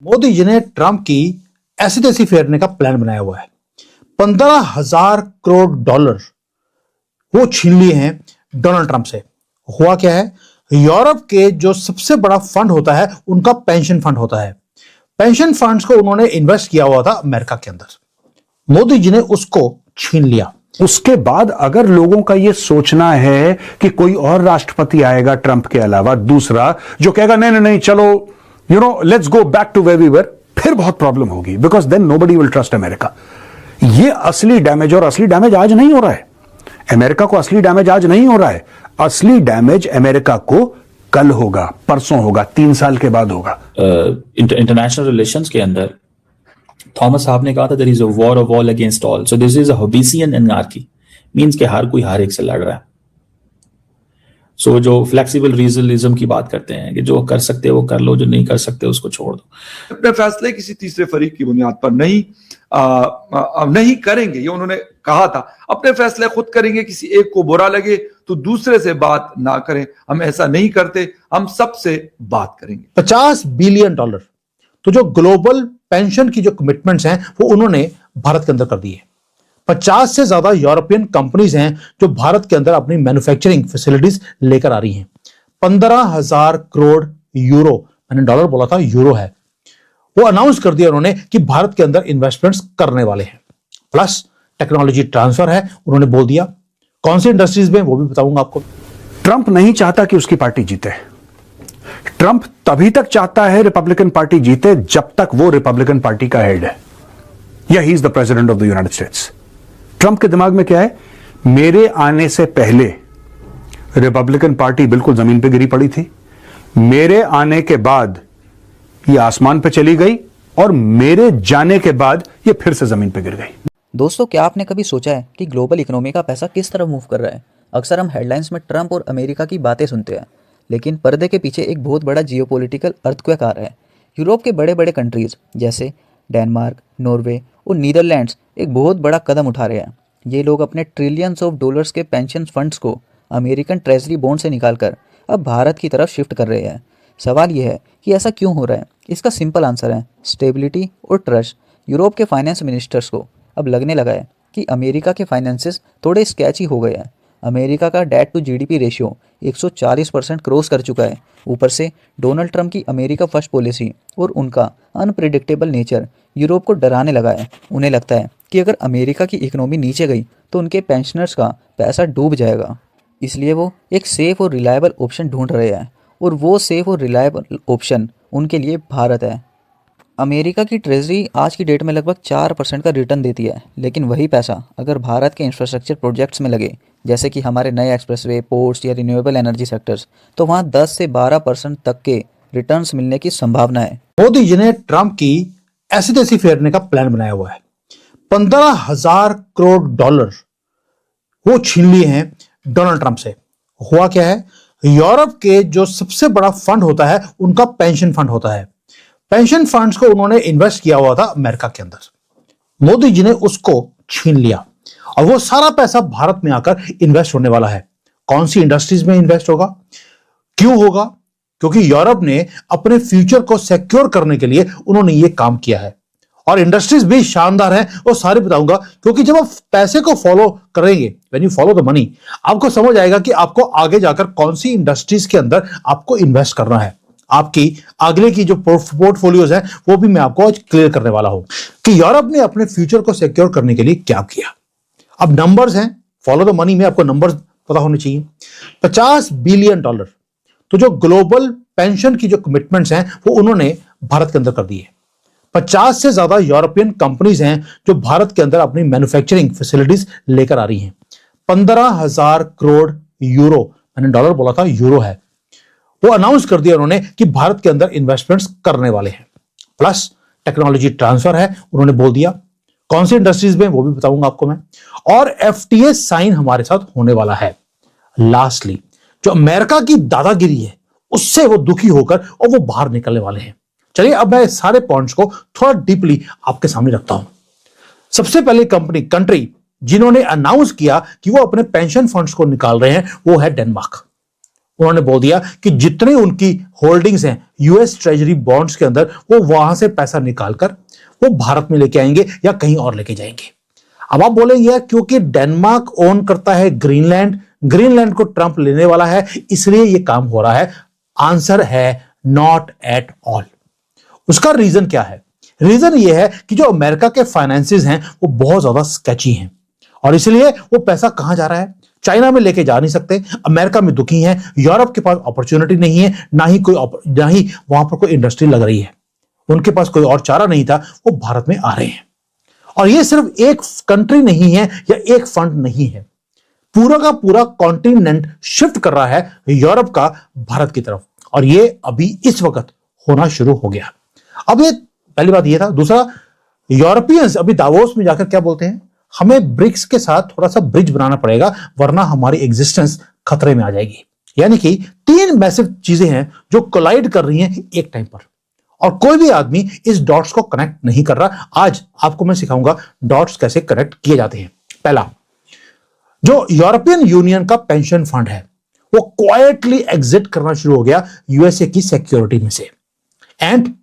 मोदी जी ने ट्रंप की ऐसी तैसी फेरने का प्लान बनाया हुआ है। 15,000 करोड़ डॉलर वो छीन लिए हैं डोनाल्ड ट्रंप से। हुआ क्या है, यूरोप के जो सबसे बड़ा फंड होता है उनका पेंशन फंड होता है। पेंशन फंड्स को उन्होंने इन्वेस्ट किया हुआ था अमेरिका के अंदर। मोदी जी ने उसको छीन लिया। उसके बाद अगर लोगों का यह सोचना है कि कोई और राष्ट्रपति आएगा ट्रंप के अलावा दूसरा जो कहेगा नहीं नहीं नहीं चलो let's go back to where we were, फिर बहुत प्रॉब्लम होगी, because then nobody will trust America. ये असली डैमेज, और असली डैमेज आज नहीं हो रहा है अमेरिका को, असली डैमेज आज नहीं हो रहा है। असली डैमेज अमेरिका को कल होगा, परसों होगा, 3 साल के बाद होगा। इंटरनेशनल रिलेशंस के अंदर थॉमस साहब ने कहा था there is a war of all against all, so this is a Hobbesian anarchy, means के हर कोई हर एक से लड़ रहा है। सो जो फ्लेक्सिबल रीजनलिज्म की बात करते हैं कि जो कर सकते वो कर लो, जो नहीं कर सकते उसको छोड़ दो। अपने फैसले किसी तीसरे फरीक की बुनियाद पर नहीं करेंगे, ये उन्होंने कहा था। अपने फैसले खुद करेंगे, किसी एक को बुरा लगे तो दूसरे से बात ना करें। हम ऐसा नहीं करते, हम सबसे बात करेंगे। $50 बिलियन तो जो ग्लोबल पेंशन की जो कमिटमेंट्स हैं वो उन्होंने भारत के अंदर कर दी है। 50 से ज्यादा यूरोपियन कंपनीज हैं जो भारत के अंदर अपनी मैन्युफैक्चरिंग फैसिलिटीज लेकर आ रही हैं। 15,000 करोड़ यूरो, मैंने डॉलर बोला था, यूरो है, वो अनाउंस कर दिया उन्होंने कि भारत के अंदर इन्वेस्टमेंट्स करने वाले हैं। प्लस टेक्नोलॉजी ट्रांसफर है, उन्होंने बोल दिया। कौन सी इंडस्ट्रीज में वो भी बताऊंगा आपको। ट्रंप नहीं चाहता कि उसकी पार्टी जीते। ट्रंप तभी तक चाहता है रिपब्लिकन पार्टी जीते जब तक वो रिपब्लिकन पार्टी का हेड है, या he is the president of the United states. Trump के दिमाग में क्या है, मेरे आने से पहले रिपब्लिकन पार्टी बिल्कुल जमीन पे गिरी पड़ी थी, मेरे आने के बाद ये आसमान पे चली गई, और मेरे जाने के बाद ये फिर से जमीन पे गिर गई। दोस्तों, क्या आपने कभी सोचा है कि ग्लोबल इकोनॉमी का पैसा किस तरफ मूव कर रहा है? अक्सर हम हेडलाइंस में ट्रंप और अमेरिका की बातें सुनते हैं, लेकिन पर्दे के पीछे एक बहुत बड़ा जियोपॉलिटिकल अर्थक्वेक आ रहा है। यूरोप के बड़े बड़े कंट्रीज जैसे डेनमार्क, नॉर्वे और नीदरलैंड्स एक बहुत बड़ा कदम उठा रहे हैं। ये लोग अपने ट्रिलियंस ऑफ डॉलर्स के पेंशन फंड्स को अमेरिकन ट्रेजरी बॉन्ड से निकालकर अब भारत की तरफ शिफ्ट कर रहे हैं। सवाल यह है कि ऐसा क्यों हो रहा है? इसका सिंपल आंसर है स्टेबिलिटी और ट्रस्ट। यूरोप के फाइनेंस मिनिस्टर्स को अब लगने लगा है कि अमेरिका के फाइनेंसेस थोड़े स्केची हो गए हैं। अमेरिका का debt to GDP ratio 140% cross कर चुका है। ऊपर से डोनाल्ड ट्रंप की अमेरिका फर्स्ट पॉलिसी और उनका अनप्रेडिक्टेबल नेचर यूरोप को डराने लगा है। उन्हें लगता है कि अगर अमेरिका की इकोनॉमी नीचे गई तो उनके पेंशनर्स का पैसा डूब जाएगा। इसलिए वो एक सेफ और रिलायबल ऑप्शन ढूंढ रहे हैं, और वो सेफ और रिलायबल ऑप्शन उनके लिए भारत है। अमेरिका की ट्रेजरी आज की डेट में लगभग 4% का रिटर्न देती है, लेकिन वही पैसा अगर भारत के इंफ्रास्ट्रक्चर प्रोजेक्ट्स में लगे, जैसे कि हमारे नए एक्सप्रेसवे, पोर्ट्स या रिन्यूएबल एनर्जी सेक्टर्स, तो वहाँ 10 से 12% तक के रिटर्न्स मिलने की संभावना है। मोदी जी ने ट्रंप की ऐसी तैसी फेरने का प्लान बनाया हुआ है। 15,000 करोड़ डॉलर वो छीन लिए हैं डोनाल्ड ट्रंप से। हुआ क्या है, यूरोप के जो सबसे बड़ा फंड होता है उनका पेंशन फंड होता है। पेंशन फंड्स को उन्होंने इन्वेस्ट किया हुआ था अमेरिका के अंदर। मोदी जी ने उसको छीन लिया, और वो सारा पैसा भारत में आकर इन्वेस्ट होने वाला है। कौन सी इंडस्ट्रीज में इन्वेस्ट होगा, क्यों होगा? क्योंकि यूरोप ने अपने फ्यूचर को सिक्योर करने के लिए उन्होंने ये काम किया है, और इंडस्ट्रीज भी शानदार हैं, वो सारे बताऊंगा। क्योंकि जब आप पैसे को फॉलो करेंगे, when you follow the money, आपको समझ आएगा कि आपको आगे जाकर कौन सी इंडस्ट्रीज के अंदर आपको इन्वेस्ट करना है। आपकी अगले की जो पोर्टफोलियोज है वो भी मैं आपको आज क्लियर करने वाला हूं कि यूरोप ने अपने फ्यूचर को सिक्योर करने के लिए क्या किया। अब नंबर्स हैं, फॉलो द मनी में आपको नंबर्स पता होने चाहिए। $50 बिलियन तो जो ग्लोबल पेंशन की जो कमिटमेंट्स हैं वो उन्होंने भारत के अंदर कर दी है। 50 से ज्यादा यूरोपियन कंपनीज हैं जो भारत के अंदर अपनी मैन्युफैक्चरिंग फैसिलिटीज लेकर आ रही हैं। 15,000 करोड़ यूरो, मैंने डॉलर बोला था, यूरो है, वो अनाउंस कर दिया उन्होंने कि भारत के अंदर इन्वेस्टमेंट्स करने वाले हैं। प्लस टेक्नोलॉजी ट्रांसफर है, उन्होंने बोल दिया। कौन सी इंडस्ट्रीज में वो भी बताऊंगा आपको मैं। और एफटीए साइन हमारे साथ होने वाला है। लास्टली, जो अमेरिका की दादागिरी है उससे वो दुखी होकर और वो बाहर निकलने वाले हैं। चलिए अब मैं सारे पॉइंट्स को थोड़ा डीपली आपके सामने रखता हूं। सबसे पहले कंट्री जिन्होंने अनाउंस किया कि वो अपने पेंशन फंड्स को निकाल रहे हैं वो है डेनमार्क। उन्होंने बोल दिया कि जितने उनकी होल्डिंग्स हैं यूएस ट्रेजरी बॉन्ड्स के अंदर, वो वहां से पैसा निकालकर वो भारत में लेके आएंगे या कहीं और लेके जाएंगे। अब आप बोलेंगे यार, क्योंकि डेनमार्क ओन करता है ग्रीनलैंड, ग्रीनलैंड को ट्रंप लेने वाला है, इसलिए ये काम हो रहा है। आंसर है नॉट एट ऑल। उसका रीजन क्या है? रीजन ये है कि जो अमेरिका के फाइनेंसेस हैं वो बहुत ज्यादा स्केची हैं, और इसलिए वो पैसा कहां जा रहा है? चाइना में लेके जा नहीं सकते, अमेरिका में दुखी हैं, यूरोप के पास अपॉर्चुनिटी नहीं है, ना ही वहां पर कोई इंडस्ट्री लग रही है, उनके पास कोई और चारा नहीं था, वो भारत में आ रहे हैं। और ये सिर्फ एक कंट्री नहीं है या एक फंड नहीं है, पूरा का पूरा कॉन्टिनेंट शिफ्ट कर रहा है यूरोप का भारत की तरफ, और ये अभी इस वक्त होना शुरू हो गया। अब ये पहली बात ये था। दूसरा, यूरोपियंस अभी दावोस में जाकर क्या बोलते हैं? हमें ब्रिक्स के साथ थोड़ा सा ब्रिज बनाना पड़ेगा, वरना हमारी एग्जिस्टेंस खतरे में आ जाएगी। यानी कि 3 मैसिव चीजें हैं जो कोलाइड कर रही हैं एक टाइम पर, और कोई भी आदमी इस डॉट्स को कनेक्ट नहीं कर रहा। आज आपको मैं सिखाऊंगा डॉट्स कैसे कनेक्ट किए जाते हैं। पहला, जो यूरोपियन यूनियन का पेंशन फंड है वो क्वाइटली एग्जिट करना शुरू हो गया यूएसए की सिक्योरिटी में से। एंड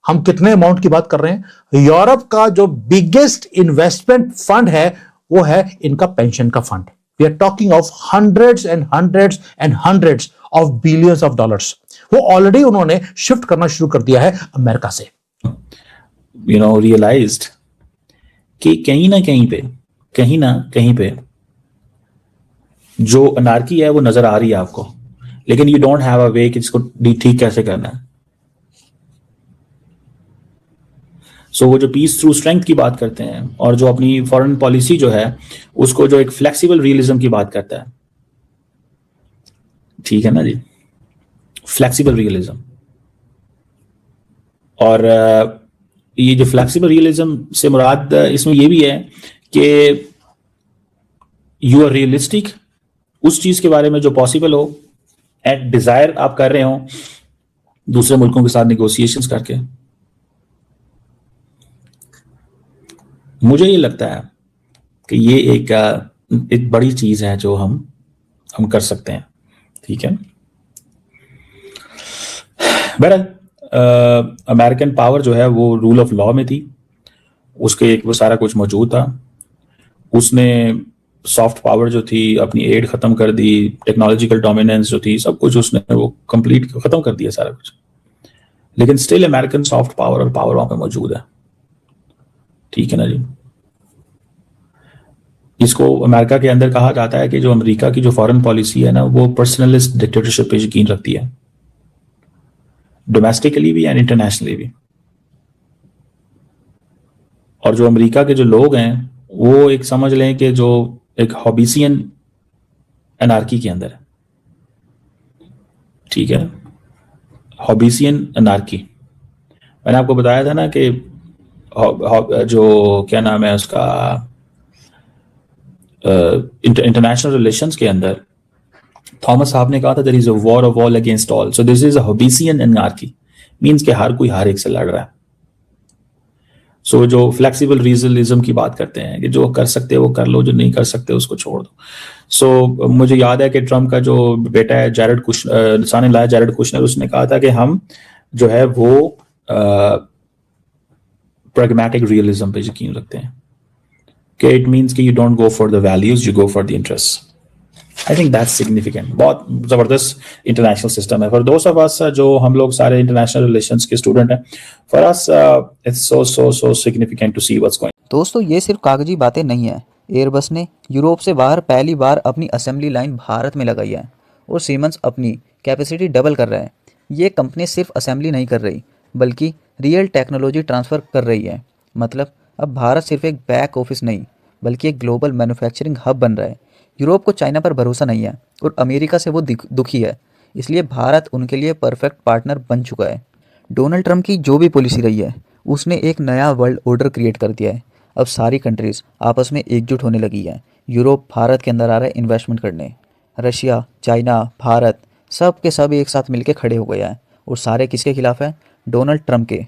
हम कितने अमाउंट की बात कर रहे हैं? यूरोप का जो बिगेस्ट इन्वेस्टमेंट फंड है वो है इनका पेंशन का fund. We are talking of hundreds and hundreds and hundreds of billions of dollars. वो ऑलरेडी उन्होंने शिफ्ट करना शुरू कर दिया है अमेरिका से। रियलाइज्ड कि कहीं ना कहीं पे जो अनार्की है वो नजर आ रही है आपको, लेकिन यू डोंट हैव अ वे कि इसको ठीक कैसे करना है। सो वो जो पीस थ्रू स्ट्रेंथ की बात करते हैं, और जो अपनी फॉरेन पॉलिसी जो है उसको जो एक फ्लेक्सिबल रियलिज्म की बात करता है, ठीक है ना जी, फ्लेक्सिबल रियलिज्म। और ये जो फ्लेक्सिबल रियलिज्म से मुराद इसमें ये भी है कि यू आर रियलिस्टिक उस चीज के बारे में जो पॉसिबल हो, एट डिजायर आप कर रहे हो दूसरे मुल्कों के साथ नेगोशिएशंस करके। मुझे ये लगता है कि ये एक बड़ी चीज है जो हम कर सकते हैं, ठीक है। बहरहाल अमेरिकन पावर जो है वो रूल ऑफ लॉ में थी, उसके वो सारा कुछ मौजूद था। उसने सॉफ्ट पावर जो थी अपनी एड खत्म कर दी, टेक्नोलॉजिकल डोमिनेंस जो थी, सब कुछ उसने वो कंप्लीट खत्म कर दिया सारा कुछ, लेकिन स्टिल अमेरिकन सॉफ्ट पावर और पावर वहां पे मौजूद है, ठीक है ना जी। इसको अमेरिका के अंदर कहा जाता है कि जो अमेरिका की जो फॉरेन पॉलिसी है ना वो पर्सनलिस्ट डिक्टेटरशिप पे यकीन रखती है, डोमेस्टिकली भी एंड इंटरनेशनली भी। और जो अमेरिका के जो लोग हैं वो एक समझ लें कि जो एक हॉबिसियन एनार्की के अंदर है, ठीक है, हॉबिसियन एनार्की। मैंने आपको बताया था ना कि जो क्या नाम है उसका, इंटरनेशनल रिलेशंस के अंदर थॉमस साहब ने कहा था there is a war of all against all, so this is a Hobbesian anarchy, means कि हर कोई हर एक से लड़ रहा है। सो जो फ्लेक्सिबल रीजनलिज्म की बात करते हैं कि जो कर सकते वो कर लो, जो नहीं कर सकते उसको छोड़ दो। सो मुझे याद है कि ट्रम्प का जो बेटा है जैरेड कुशनर, साने लाया जैरेड कुशनर, उसने कहा था कि हम जो है वो प्रैग्मेटिक रियलिज्म पे यकीन रखते हैं, कि इट मींस कि you don't go for the values, you go for the interest. I think that's significant. बहुत जबरदस्त इंटरनेशनल सिस्टम है। फॉर दोस ऑफ अस जो हम लोग सारे इंटरनेशनल रिलेशंस के स्टूडेंट हैं, for us it's so significant to see what's going. दोस्तों, ये सिर्फ कागजी बातें नहीं है। एयरबस ने यूरोप से बाहर पहली बार अपनी असेंबली लाइन भारत में लगाई है, और सीमेंस अपनी कैपेसिटी डबल कर रहा है। ये कंपनी सिर्फ असेंबली नहीं कर रही, बल्कि रियल टेक्नोलॉजी ट्रांसफ़र कर रही है। मतलब अब भारत सिर्फ एक बैक ऑफिस नहीं, बल्कि एक ग्लोबल मैन्युफैक्चरिंग हब बन रहा है। यूरोप को चाइना पर भरोसा नहीं है, और अमेरिका से वो दुखी है, इसलिए भारत उनके लिए परफेक्ट पार्टनर बन चुका है। डोनाल्ड ट्रंप की जो भी पॉलिसी रही है, उसने एक नया वर्ल्ड ऑर्डर क्रिएट कर दिया है। अब सारी कंट्रीज़ आपस में एकजुट होने लगी है। यूरोप भारत के अंदर आ रहा है इन्वेस्टमेंट करने। रशिया, चाइना, भारत सब के सब एक साथ मिलकर खड़े हो गया है, और सारे किसके खिलाफ है? डोनाल्ड ट्रंप के।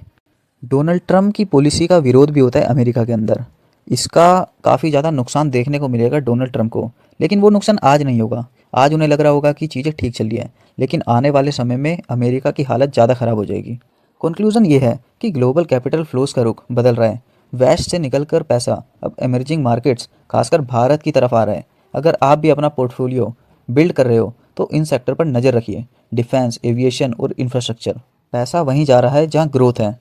डोनाल्ड ट्रंप की पॉलिसी का विरोध भी होता है अमेरिका के अंदर। इसका काफ़ी ज़्यादा नुकसान देखने को मिलेगा डोनाल्ड ट्रंप को, लेकिन वो नुकसान आज नहीं होगा, आज उन्हें लग रहा होगा कि चीज़ें ठीक चल रही हैं, लेकिन आने वाले समय में अमेरिका की हालत ज़्यादा ख़राब हो जाएगी। कंक्लूजन ये है कि ग्लोबल कैपिटल फ्लोज का रुख बदल रहा है। वेस्ट से निकलकर पैसा अब इमर्जिंग मार्केट्स, खासकर भारत की तरफ आ रहा है। अगर आप भी अपना पोर्टफोलियो बिल्ड कर रहे हो तो इन सेक्टर पर नज़र रखिए। डिफेंस, एविएशन और इंफ्रास्ट्रक्चर। पैसा वहीं जा रहा है जहाँ ग्रोथ है।